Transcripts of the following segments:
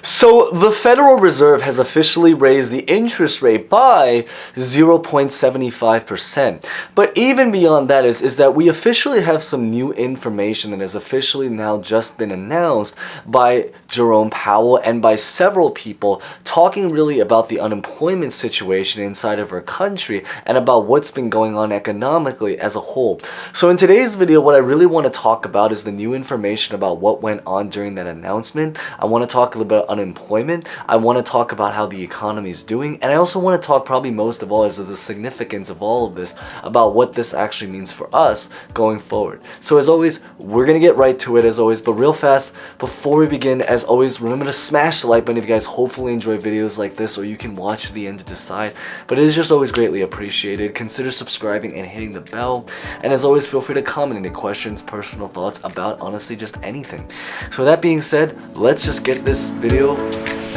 So the Federal Reserve has officially raised the interest rate by 0.75%. But even beyond that is that we officially have some new information that has officially now just been announced by Jerome Powell and by several people talking really about the unemployment situation inside of our country and about what's been going on economically as a whole. So in today's video, what I really want to talk about is the new information about what went on during that announcement. I want to talk a little bit about unemployment. I want to talk about how the economy is doing, and I also want to talk probably most of all is the significance of all of this, about what this actually means for us going forward. So as always, we're gonna get right to it as always, but real fast before we begin, as always, remember to smash the like button if you guys hopefully enjoy videos like this, or you can watch to the end to decide, but it is just always greatly appreciated. Consider subscribing and hitting the bell, and as always, feel free to comment any questions, personal thoughts about honestly just anything. So with that being said, let's just get this video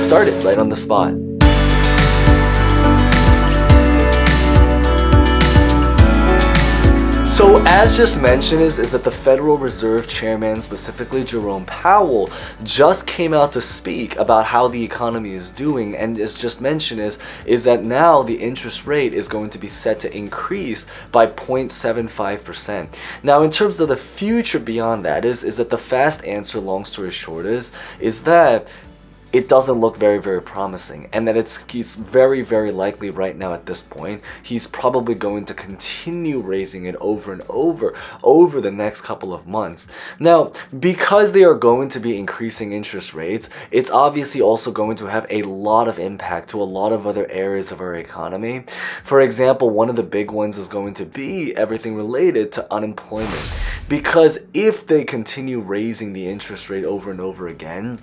started right on the spot. So as just mentioned is that the Federal Reserve Chairman, specifically Jerome Powell, just came out to speak about how the economy is doing, and as just mentioned is that now the interest rate is going to be set to increase by 0.75%. Now in terms of the future beyond that is that the fast answer, long story short, is that it doesn't look very, very promising, and that he's very, very likely right now at this point, he's probably going to continue raising it over and over the next couple of months. Now, because they are going to be increasing interest rates, it's obviously also going to have a lot of impact to a lot of other areas of our economy. For example, one of the big ones is going to be everything related to unemployment, because if they continue raising the interest rate over and over again,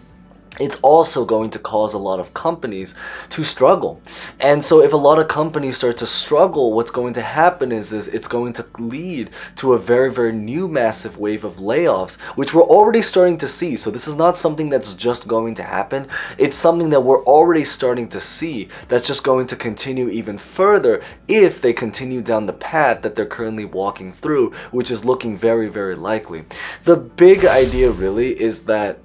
it's also going to cause a lot of companies to struggle. And so if a lot of companies start to struggle, what's going to happen is it's going to lead to a very, very new massive wave of layoffs, which we're already starting to see. So this is not something that's just going to happen. It's something that we're already starting to see that's just going to continue even further if they continue down the path that they're currently walking through, which is looking very, very likely. The big idea really is that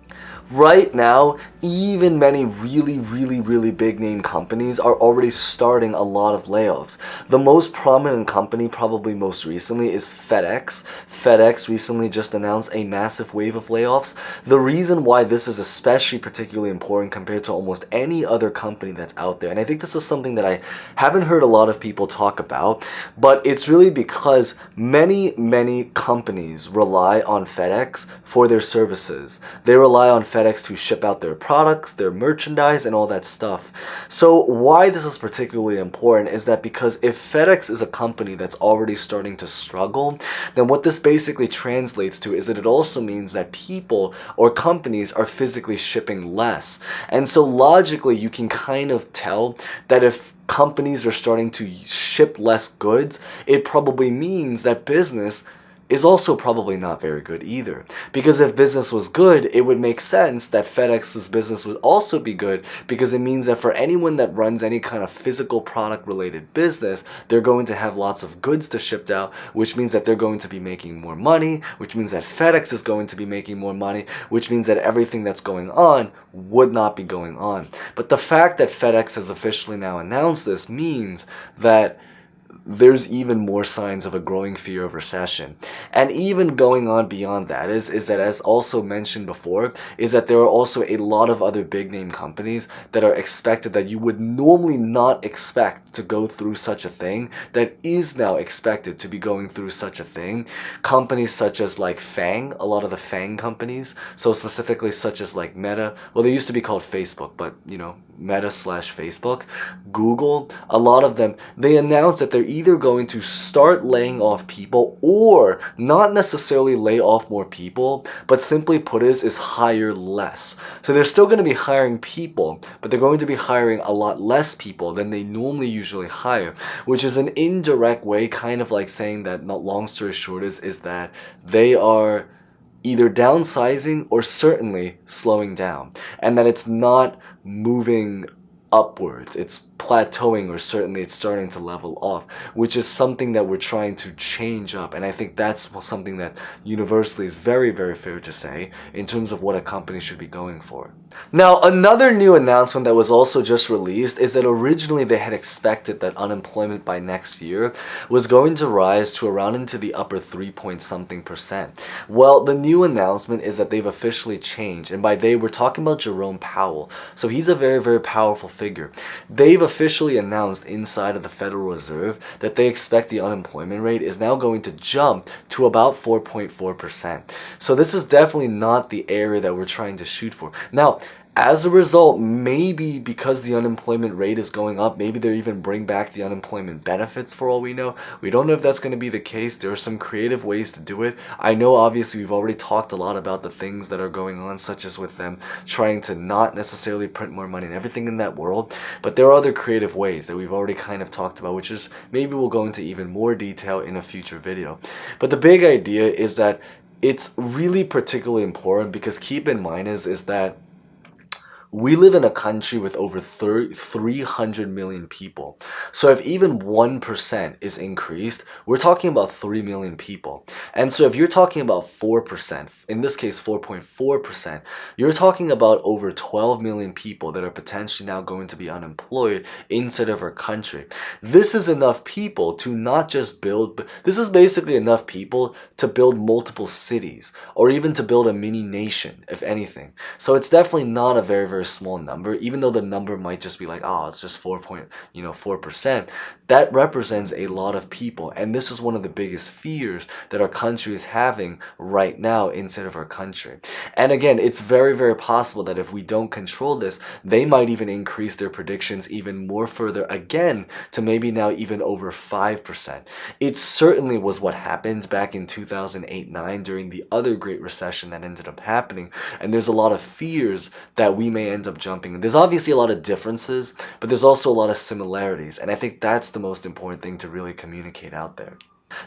right now, even many really big name companies are already starting a lot of layoffs. The most prominent company, probably most recently, is FedEx. FedEx recently just announced a massive wave of layoffs. The reason why this is especially particularly important compared to almost any other company that's out there, and I think this is something that I haven't heard a lot of people talk about, but it's really because many companies rely on FedEx for their services. They rely on FedEx to ship out their products, their merchandise, and all that stuff. So why this is particularly important is that because if FedEx is a company that's already starting to struggle, then what this basically translates to is that it also means that people or companies are physically shipping less. And so logically, you can kind of tell that if companies are starting to ship less goods, it probably means that business is also probably not very good either. Because if business was good, it would make sense that FedEx's business would also be good, because it means that for anyone that runs any kind of physical product related business, they're going to have lots of goods to ship out, which means that they're going to be making more money, which means that FedEx is going to be making more money, which means that everything that's going on would not be going on. But the fact that FedEx has officially now announced this means that there's even more signs of a growing fear of recession. And even going on beyond that is that, as also mentioned before, is that there are also a lot of other big name companies that are expected, that you would normally not expect to go through such a thing, that is now expected to be going through such a thing. Companies such as like FANG, a lot of the FANG companies, so specifically such as like Meta, well, they used to be called Facebook, but you know, Meta/Facebook, Google, a lot of them, they announced that they're either going to start laying off people, or not necessarily lay off more people, but simply put is hire less. So they're still going to be hiring people, but they're going to be hiring a lot less people than they normally usually hire, which is an indirect way kind of like saying that, not long story short, is that they are either downsizing or certainly slowing down, and that it's not moving upwards, it's plateauing, or certainly it's starting to level off, which is something that we're trying to change up. And I think that's something that universally is very, very fair to say in terms of what a company should be going for. Now, another new announcement that was also just released is that originally they had expected that unemployment by next year was going to rise to around into the upper 3-point-something%. Well, the new announcement is that they've officially changed, and by they, we're talking about Jerome Powell. So he's a very, very powerful figure. They've officially announced inside of the Federal Reserve that they expect the unemployment rate is now going to jump to about 4.4%. So this is definitely not the area that we're trying to shoot for. Now, as a result, maybe because the unemployment rate is going up, maybe they'll even bring back the unemployment benefits for all we know. We don't know if that's going to be the case. There are some creative ways to do it. I know obviously we've already talked a lot about the things that are going on, such as with them trying to not necessarily print more money and everything in that world. But there are other creative ways that we've already kind of talked about, which is maybe we'll go into even more detail in a future video. But the big idea is that it's really particularly important, because keep in mind is that we live in a country with over 300 million people. So if even 1% is increased, we're talking about 3 million people. And so if you're talking about 4%, in this case 4.4%, you're talking about over 12 million people that are potentially now going to be unemployed inside of our country. This is enough people to not just build, this is basically enough people to build multiple cities, or even to build a mini nation, if anything. So it's definitely not a very, very small number, even though the number might just be like, oh, it's just 4%. That represents a lot of people, and this is one of the biggest fears that our country is having right now inside of our country. And again, it's very, very possible that if we don't control this, they might even increase their predictions even more further again to maybe now even over 5%. It certainly was what happened back in 2008-9 during the other Great Recession that ended up happening, and there's a lot of fears that we may end up jumping. There's obviously a lot of differences, but there's also a lot of similarities, and I think that's the most important thing to really communicate out there.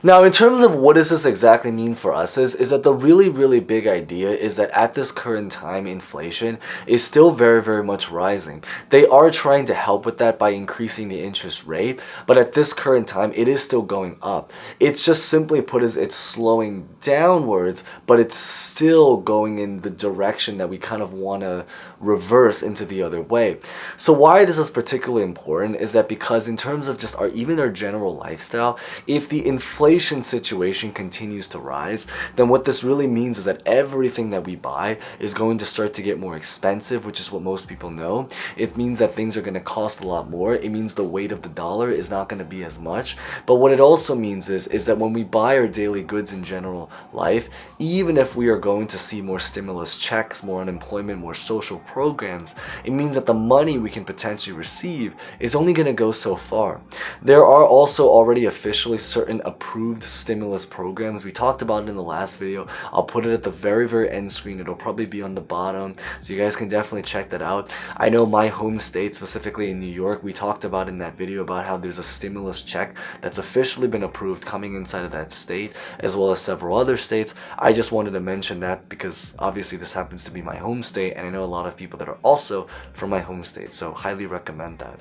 Now, in terms of what does this exactly mean for us is that the really, really big idea is that at this current time, inflation is still very, very much rising. They are trying to help with that by increasing the interest rate, but at this current time, it is still going up. It's just simply put as it's slowing downwards, but it's still going in the direction that we kind of want to reverse into the other way. So why this is particularly important is that because in terms of just even our general lifestyle, if the inflation situation continues to rise, then what this really means is that everything that we buy is going to start to get more expensive, which is what most people know. It means that things are going to cost a lot more. It means the weight of the dollar is not going to be as much. But what it also means is that when we buy our daily goods in general life, even if we are going to see more stimulus checks, more unemployment, more social programs, it means that the money we can potentially receive is only going to go so far. There are also already officially certain approved stimulus programs. We talked about it in the last video. I'll put it at the very, very end screen. It'll probably be on the bottom, so you guys can definitely check that out. I know my home state, specifically in New York, we talked about in that video about how there's a stimulus check that's officially been approved coming inside of that state, as well as several other states. I just wanted to mention that because obviously this happens to be my home state, and I know a lot of people that are also from my home state, so highly recommend that.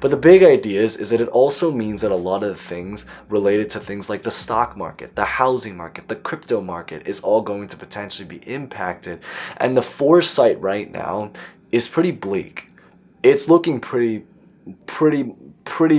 But the big idea is that it also means that a lot of things related to things like the stock market, the housing market, the crypto market is all going to potentially be impacted, and the foresight right now is pretty bleak. It's looking pretty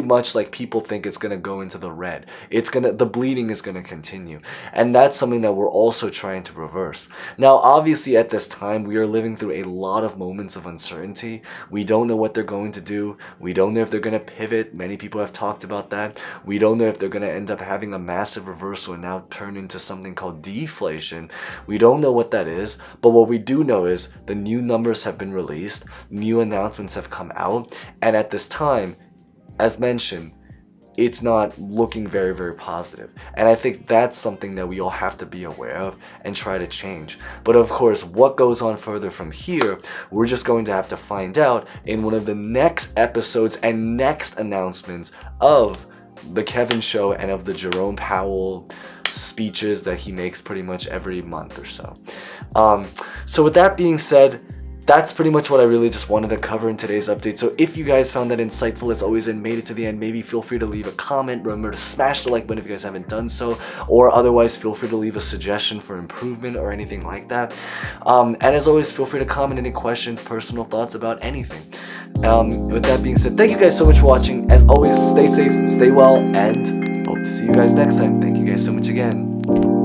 much like people think it's going to go into the red. The bleeding is going to continue, and that's something that we're also trying to reverse. Now, obviously at this time we are living through a lot of moments of uncertainty. We don't know what they're going to do. We don't know if they're going to pivot. Many people have talked about that. We don't know if they're going to end up having a massive reversal and now turn into something called deflation. We don't know what that is, but what we do know is the new numbers have been released, new announcements have come out, and at this time, as mentioned, it's not looking very, very positive. And I think that's something that we all have to be aware of and try to change. But of course, what goes on further from here, we're just going to have to find out in one of the next episodes and next announcements of The Kevin Show and of the Jerome Powell speeches that he makes pretty much every month or so. So with that being said, that's pretty much what I really just wanted to cover in today's update. So if you guys found that insightful as always and made it to the end, maybe feel free to leave a comment. Remember to smash the like button if you guys haven't done so, or otherwise feel free to leave a suggestion for improvement or anything like that. And as always, feel free to comment any questions, personal thoughts about anything. With that being said, thank you guys so much for watching. As always, stay safe, stay well, and hope to see you guys next time. Thank you guys so much again.